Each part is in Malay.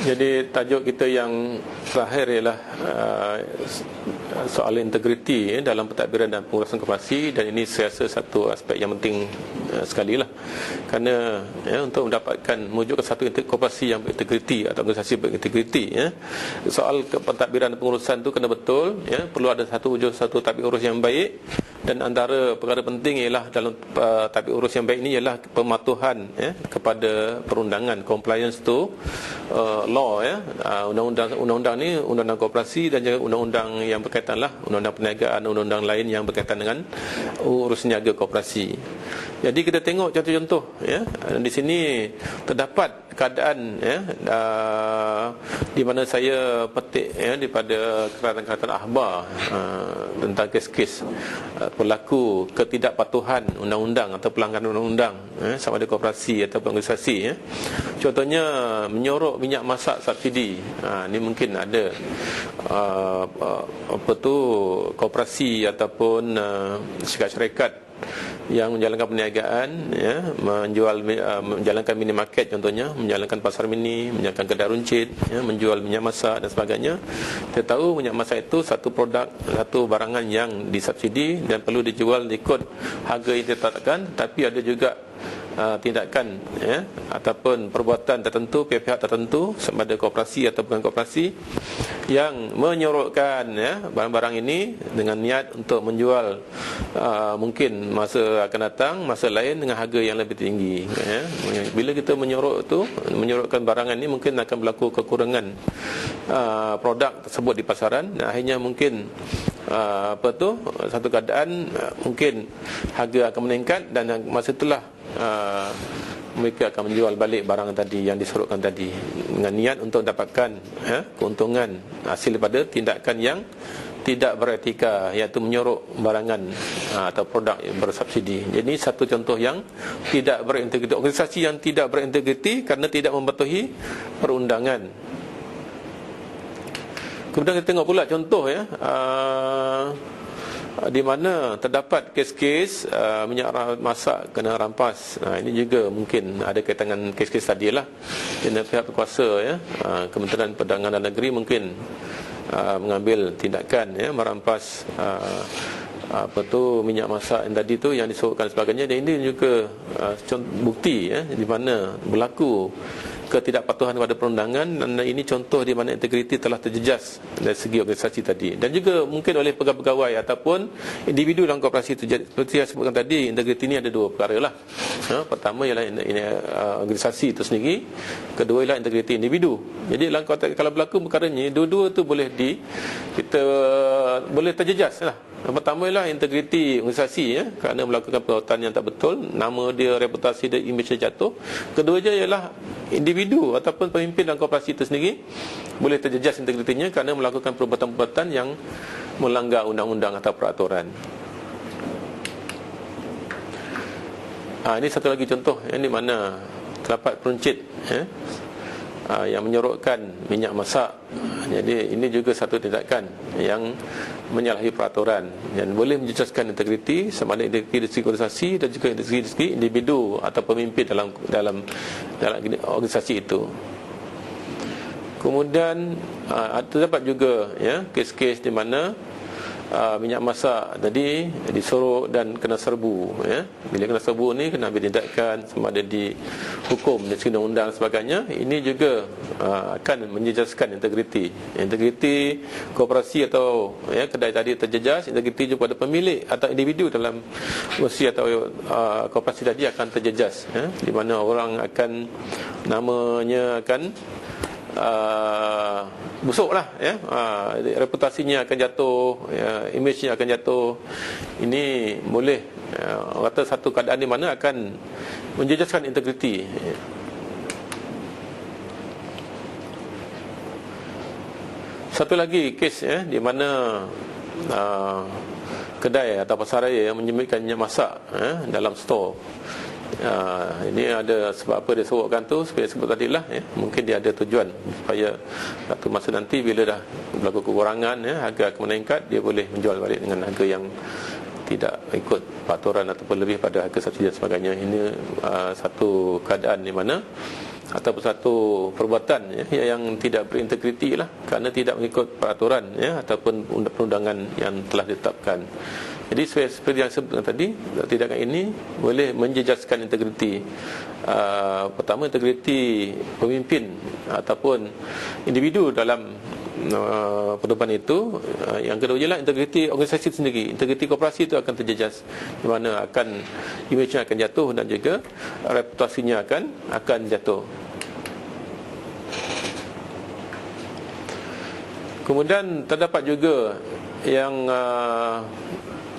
Jadi tajuk kita yang terakhir ialah soal integriti dalam pentadbiran dan pengurusan koperasi, dan ini saya rasa satu aspek yang penting sekali lah, kerana untuk mendapatkan mewujudkan satu koperasi yang berintegriti atau organisasi berintegriti, soal pentadbiran dan pengurusan tu kena betul, perlu ada satu tadbir urus yang baik, dan antara perkara penting ialah dalam tadbir urus yang baik ini ialah pematuhan kepada perundangan, compliance to law, undang-undang ni, undang-undang koperasi dan juga undang-undang yang berkaitan lah, undang-undang perniagaan, undang-undang lain yang berkaitan dengan urus niaga koperasi. Jadi kita tengok contoh-contoh, di sini terdapat keadaan di mana saya petik daripada kerajaan akhbar tentang kes-kes berlaku ketidakpatuhan undang-undang atau pelanggaran undang-undang sama ada koperasi atau organisasi. Contohnya menyorok minyak masak subsidi. Ini mungkin ada koperasi ataupun syarikat yang menjalankan perniagaan, menjalankan minimarket contohnya, menjalankan pasar mini, menjalankan kedai runcit, menjual minyak masak dan sebagainya. Kita tahu minyak masak itu satu produk, satu barangan yang disubsidi dan perlu dijual ikut harga yang ditetapkan, tapi ada juga tindakan ataupun perbuatan tertentu, pihak-pihak tertentu sama ada koperasi atau bukan koperasi yang menyorokkan barang-barang ini dengan niat untuk menjual mungkin masa akan datang, masa lain dengan harga yang lebih tinggi. Bila kita menyorokkan barangan ini, mungkin akan berlaku kekurangan produk tersebut di pasaran, dan akhirnya mungkin satu keadaan mungkin harga akan meningkat, dan masa itulah mereka akan menjual balik barang tadi yang disorokkan tadi dengan niat untuk dapatkan keuntungan hasil daripada tindakan yang tidak beretika, iaitu menyorok barangan atau produk yang bersubsidi. Jadi satu contoh yang tidak berintegriti, organisasi yang tidak berintegriti kerana tidak mematuhi perundangan. Kemudian kita tengok pula contoh di mana terdapat kes-kes minyak masak kena rampas. Ini juga mungkin ada kaitan dengan kes-kes tadi lah. Kerana pihak berkuasa, Kementerian Perdagangan Dalam Negeri mungkin mengambil tindakan merampas minyak masak yang tadi tu yang disorokkan sebagainya. Dan ini juga bukti di mana berlaku ketidakpatuhan kepada perundangan, dan ini contoh di mana integriti telah terjejas dari segi organisasi tadi, dan juga mungkin oleh pegawai-pegawai ataupun individu dalam koperasi itu. Seperti saya sebutkan tadi, integriti ini ada dua perkara lah. Pertama ialah organisasi itu sendiri, kedua ialah integriti individu. Jadi kalau berlaku perkara ini, dua-dua tu boleh boleh terjejas lah. Yang pertama ialah integriti organisasi, kerana melakukan perbuatan yang tak betul, nama dia, reputasi dia, image dia jatuh. Kedua je ialah individu ataupun pemimpin dalam koperasi itu sendiri boleh terjejas integritinya kerana melakukan perbuatan-perbuatan yang melanggar undang-undang atau peraturan. Ini satu lagi contoh di mana terdapat peruncit yang menyorokkan minyak masak. Jadi ini juga satu tindakan yang menyalahi peraturan dan boleh menjejaskan integriti, sama ada integriti dari segi organisasi dan juga integriti dari segi individu atau pemimpin dalam organisasi itu. Kemudian terdapat juga kes-kes di mana minyak masak tadi disorok dan kena serbu. Bila kena serbu ni kena ambil tindakan, sama ada dihukum dari segi undang-undang sebagainya. Ini juga akan menjejaskan integriti koperasi atau kedai tadi terjejas. Integriti juga pada pemilik atau individu dalam organisasi atau koperasi tadi akan terjejas, di mana orang akan namanya akan busuk lah, reputasinya akan jatuh, image-nya akan jatuh. Ini boleh kata satu keadaan di mana akan menjejaskan integriti. Satu lagi kes di mana kedai atau pasaraya yang menyembunyikan minyak masak dalam stor. Ini ada sebab apa dia sorokkan tu, seperti sebut tadi lah, mungkin dia ada tujuan supaya satu masa nanti bila dah berlaku kekurangan, harga akan meningkat, dia boleh menjual balik dengan harga yang tidak ikut peraturan ataupun lebih pada harga subsidi dan sebagainya. Ini satu keadaan di mana ataupun satu perbuatan yang tidak berintegriti lah, kerana tidak mengikut peraturan ataupun perundangan yang telah ditetapkan. Jadi seperti yang sebutkan tadi, tindakan ini boleh menjejaskan integriti, pertama integriti pemimpin ataupun individu dalam pertubuhan itu. Yang kedua ialah integriti organisasi itu sendiri, integriti korporasi itu akan terjejas, di mana akan image-nya akan jatuh dan juga reputasinya akan jatuh. Kemudian terdapat juga yang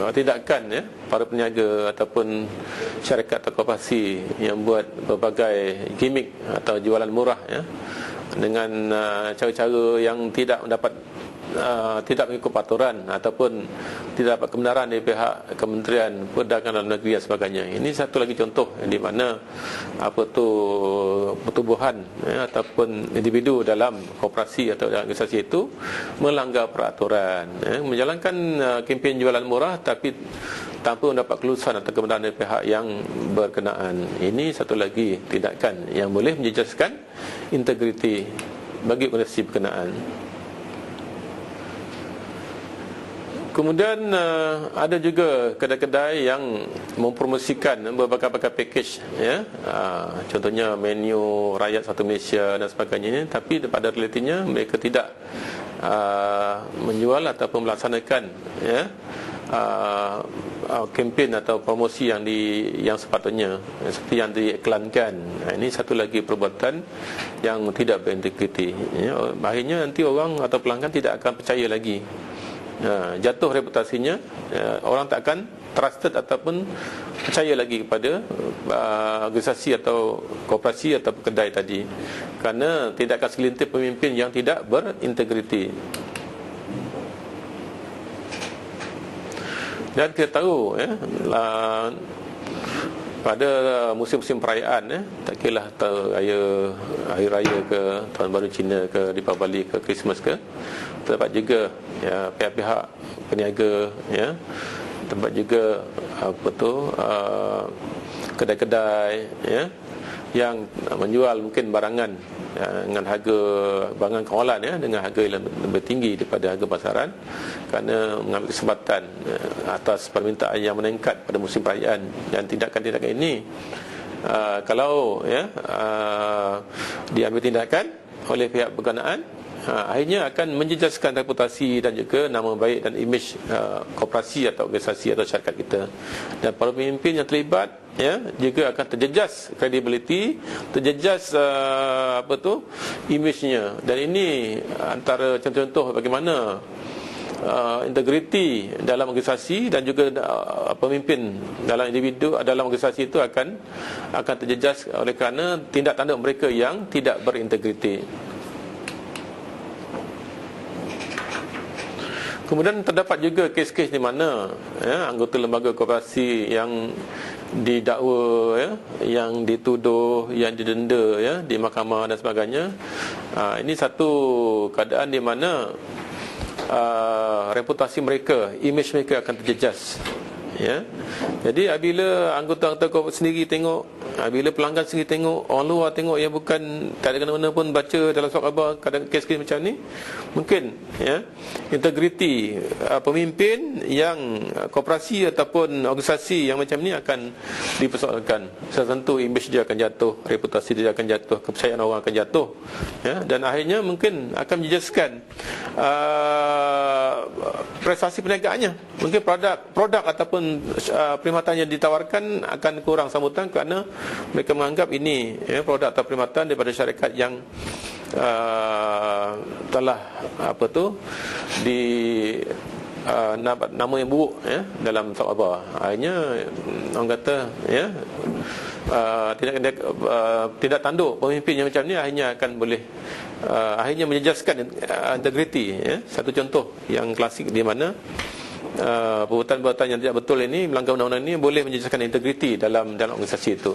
tindakan para peniaga ataupun syarikat atau koperasi yang buat berbagai gimmick atau jualan murah dengan cara-cara yang tidak tidak mengikut peraturan ataupun tidak dapat kebenaran dari pihak Kementerian Perdagangan Dalam Negeri dan sebagainya. Ini satu lagi contoh di mana pertubuhan ataupun individu dalam koperasi atau organisasi itu melanggar peraturan, menjalankan kempen jualan murah tapi tanpa mendapat kelulusan atau kebenaran dari pihak yang berkenaan. Ini satu lagi tindakan yang boleh menjejaskan integriti bagi organisasi berkenaan. Kemudian ada juga kedai-kedai yang mempromosikan berbagai-bagai package, contohnya menu rakyat satu Malaysia dan sebagainya, tapi pada realitinya mereka tidak menjual ataupun melaksanakan kempen atau promosi yang sepatutnya seperti yang diiklankan. Ini satu lagi perbuatan yang tidak berintegriti. Akhirnya nanti orang atau pelanggan tidak akan percaya lagi, jatuh reputasinya, orang tak akan trusted ataupun percaya lagi kepada organisasi atau koperasi atau kedai tadi, kerana tindakan segelintir pemimpin yang tidak berintegriti. Dan kita tahu pada musim-musim perayaan, tak kira hari raya ke, Tahun Baru Cina ke, Deepavali ke, Christmas ke, terdapat juga pihak-pihak peniaga, terdapat juga kedai-kedai yang menjual mungkin barangan dengan harga barangan kawalan, dengan harga yang lebih tinggi daripada harga pasaran, kerana mengambil kesempatan atas permintaan yang meningkat pada musim perayaan. Dan tindakan-tindakan ini kalau diambil tindakan oleh pihak berkenaan, akhirnya akan menjejaskan reputasi dan juga nama baik dan imej koperasi atau organisasi atau syarikat kita. Dan para pemimpin yang terlibat juga akan terjejas credibility, terjejas imejnya. Dan ini antara contoh-contoh bagaimana integriti dalam organisasi dan juga pemimpin dalam individu dalam organisasi itu akan terjejas oleh kerana tindak tanduk mereka yang tidak berintegriti. Kemudian terdapat juga kes-kes di mana anggota lembaga koperasi yang didakwa, yang dituduh, yang didenda di mahkamah dan sebagainya. Ini satu keadaan di mana reputasi mereka, imej mereka akan terjejas. Jadi apabila anggota-anggota koperasi sendiri tengok, bila pelanggan sendiri tengok, orang luar tengok yang bukan tak ada kena-mena pun baca dalam surat khabar kadang kes-kes macam ni, mungkin integriti pemimpin yang koperasi ataupun organisasi yang macam ni akan dipersoalkan. Tentu imej dia akan jatuh, reputasi dia akan jatuh, kepercayaan orang akan jatuh, dan akhirnya mungkin akan menjejaskan prestasi perniagaannya. Mungkin produk ataupun perkhidmatan yang ditawarkan akan kurang sambutan kerana mereka menganggap ini produk atau perkhidmatan daripada syarikat yang telah nama yang buruk dalam khabar. Akhirnya orang kata tidak tanduk pemimpin yang macam ni akhirnya akan boleh akhirnya menjejaskan integriti. Satu contoh yang klasik di mana perbuatan-perbuatan yang tidak betul ini, melanggar undang-undang ini boleh menjejaskan integriti dalam organisasi itu.